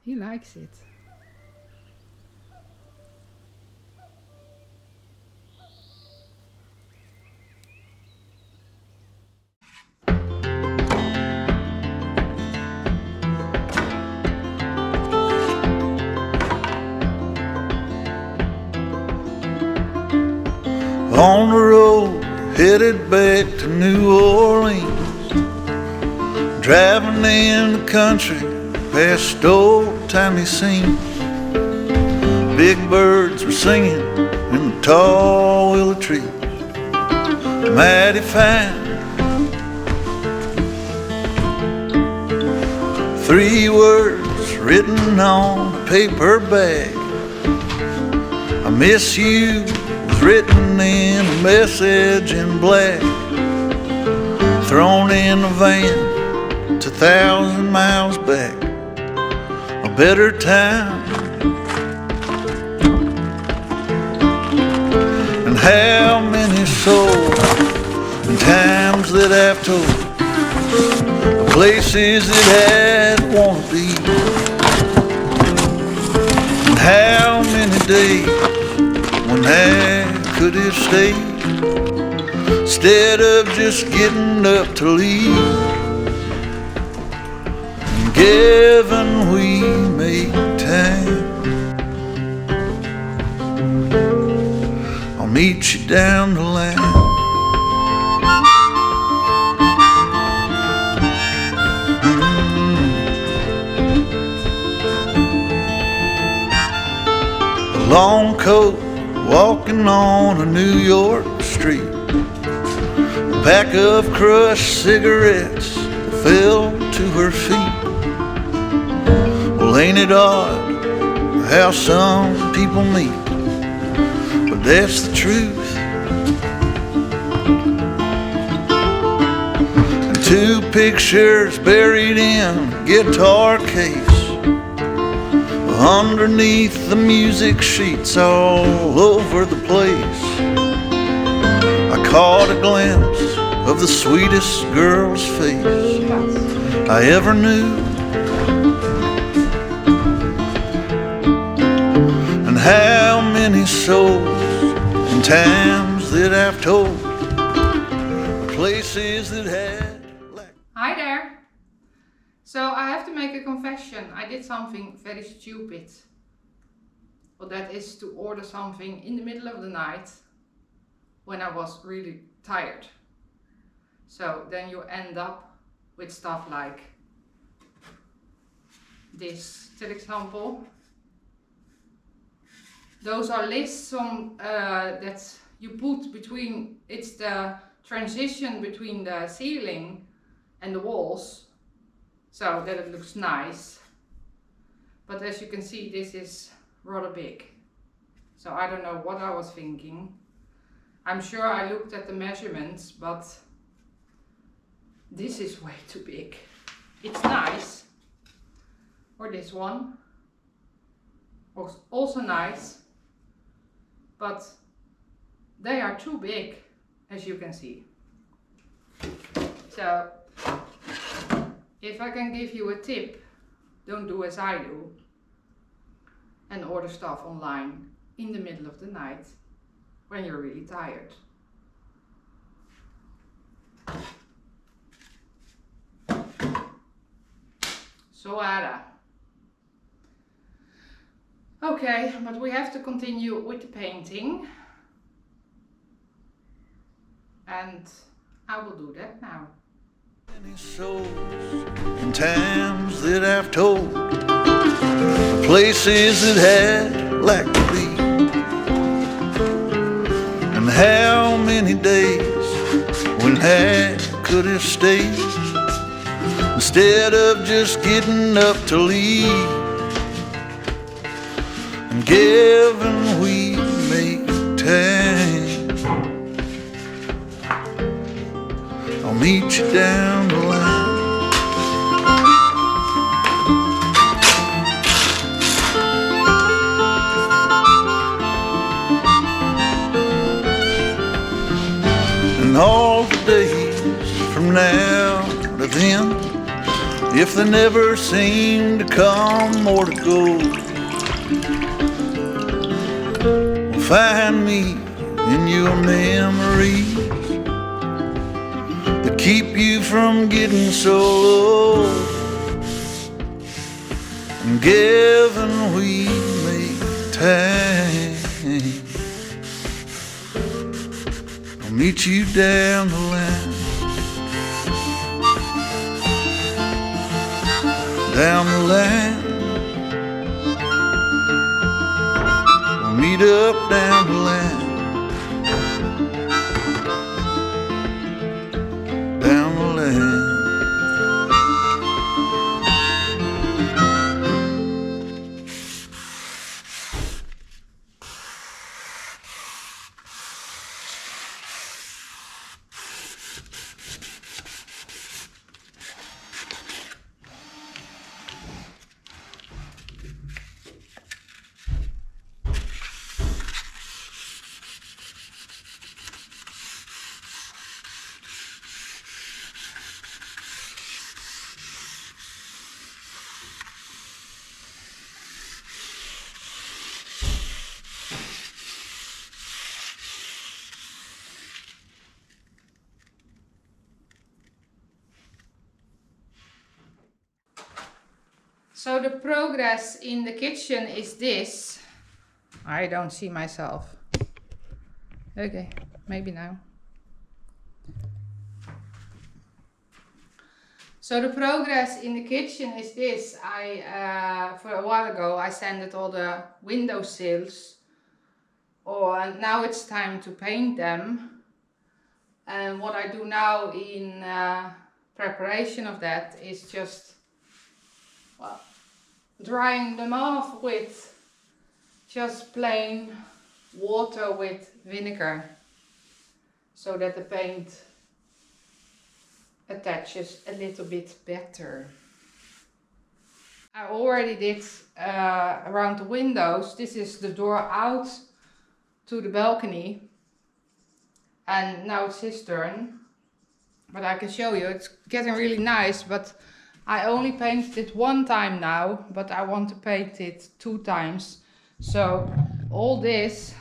He likes it. On the road, headed back to New Orleans, driving in the country past old-timey scenes. Big birds were singing in the tall willow trees, mighty fine. 3 words written on a paper bag: I miss you, was written in a message in black, thrown in a van 2,000 miles back, a better time. And how many souls and times that I've told, the places that I'd want to be, and how many days when I could have stayed instead of just getting up to leave. And given we make time, I'll meet you down the line. A long coat, walking on a New York street, a pack of crushed cigarettes fell to her feet. Well, ain't it odd how some people meet, but that's the truth. And 2 pictures buried in a guitar case, underneath the music sheets all over the place. I caught a glimpse of the sweetest girl's face I ever knew. And how many souls and times that I've told, the places that had like... Hi there! So I have to make a confession. I did something very stupid. Well, that is to order something in the middle of the night when I was really tired. So then you end up with stuff like this, for example. Those are lists that you put between, it's the transition between the ceiling and the walls, so that it looks nice. But as you can see, this is rather big. So I don't know what I was thinking. I'm sure I looked at the measurements, but this is way too big. It's nice. Or this one. Was also nice. But they are too big, as you can see. So if I can give you a tip, don't do as I do and order stuff online in the middle of the night when you're really tired. Så är det. Okay, but we have to continue with the painting. And I will do that now. Many souls and times that I've told, the places that had like to be, and how many days when I could have stayed instead of just getting up to leave. And given we make time, I'll meet you down the line. And all the days from now to then, if they never seem to come or to go. Find me in your memories that keep you from getting so low. And given we make time, I'll meet you down the line. Down the line, we'll meet up down the line. Down the line. So the progress in the kitchen is this. I don't see myself. Okay, maybe now. So the progress in the kitchen is this. For a while ago I sanded all the window sills. And now it's time to paint them. And what I do now in preparation of that is just drying them off with just plain water with vinegar, so that the paint attaches a little bit better. I already did around the windows. This is the door out to the balcony, and now it's his turn. But I can show you, it's getting really nice, but I only painted it one time now, but I want to paint it 2 times. So all this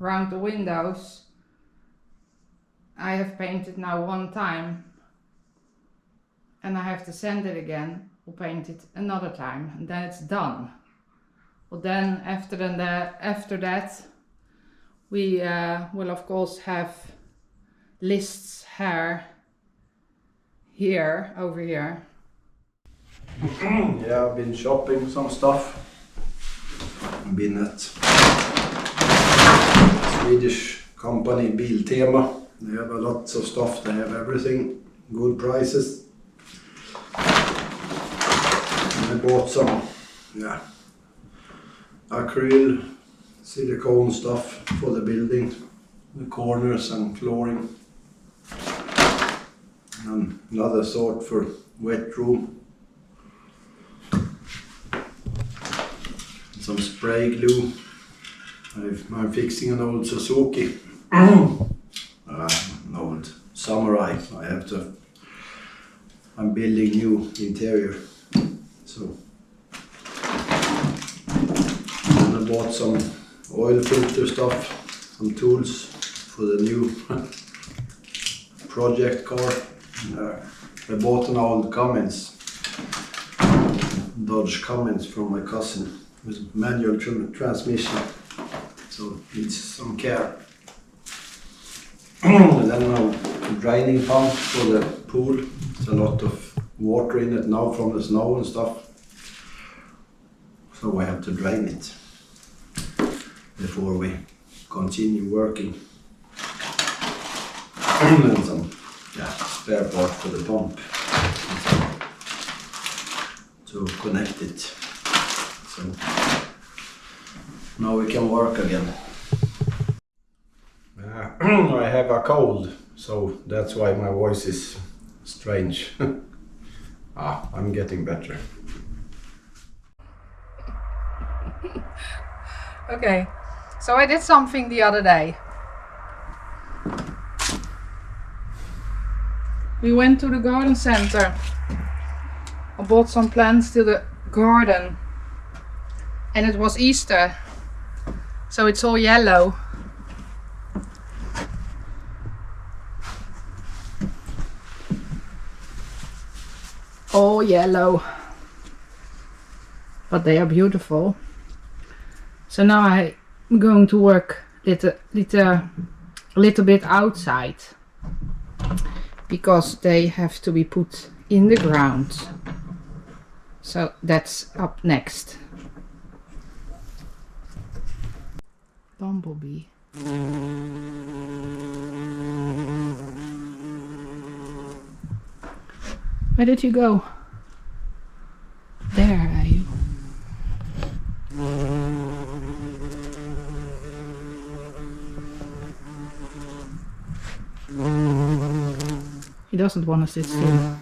around the windows, I have painted now 1 time, and I have to sand it again, or paint it another time, and then it's done. Well, then after that we will of course have List's hair here, over here. Yeah, I've been shopping some stuff. I've been at Swedish company Biltema. They have a lot of stuff, they have everything, good prices. And I bought some acrylic silicone stuff for the building, the corners and flooring. And another sort for wet room. Some spray glue. I'm fixing an old Suzuki. An old Samurai. I'm building new interior. So and I bought some oil filter stuff, some tools for the new project car. I bought an old Cummins, Dodge Cummins from my cousin with manual transmission, so needs some care. And then a draining pump for the pool. There's a lot of water in it now from the snow and stuff, so I have to drain it before we continue working. And some spare part for the pump to connect it, so now we can work again. I have a cold, so that's why my voice is strange. I'm getting better. Okay, so I did something the other day. We went to the garden center. I bought some plants to the garden. And it was Easter. So it's all yellow. All yellow. But they are beautiful. So now I'm going to work a little bit outside. Because they have to be put in the ground. So that's up next. Bumblebee. Where did you go? There are you. He doesn't want to sit still.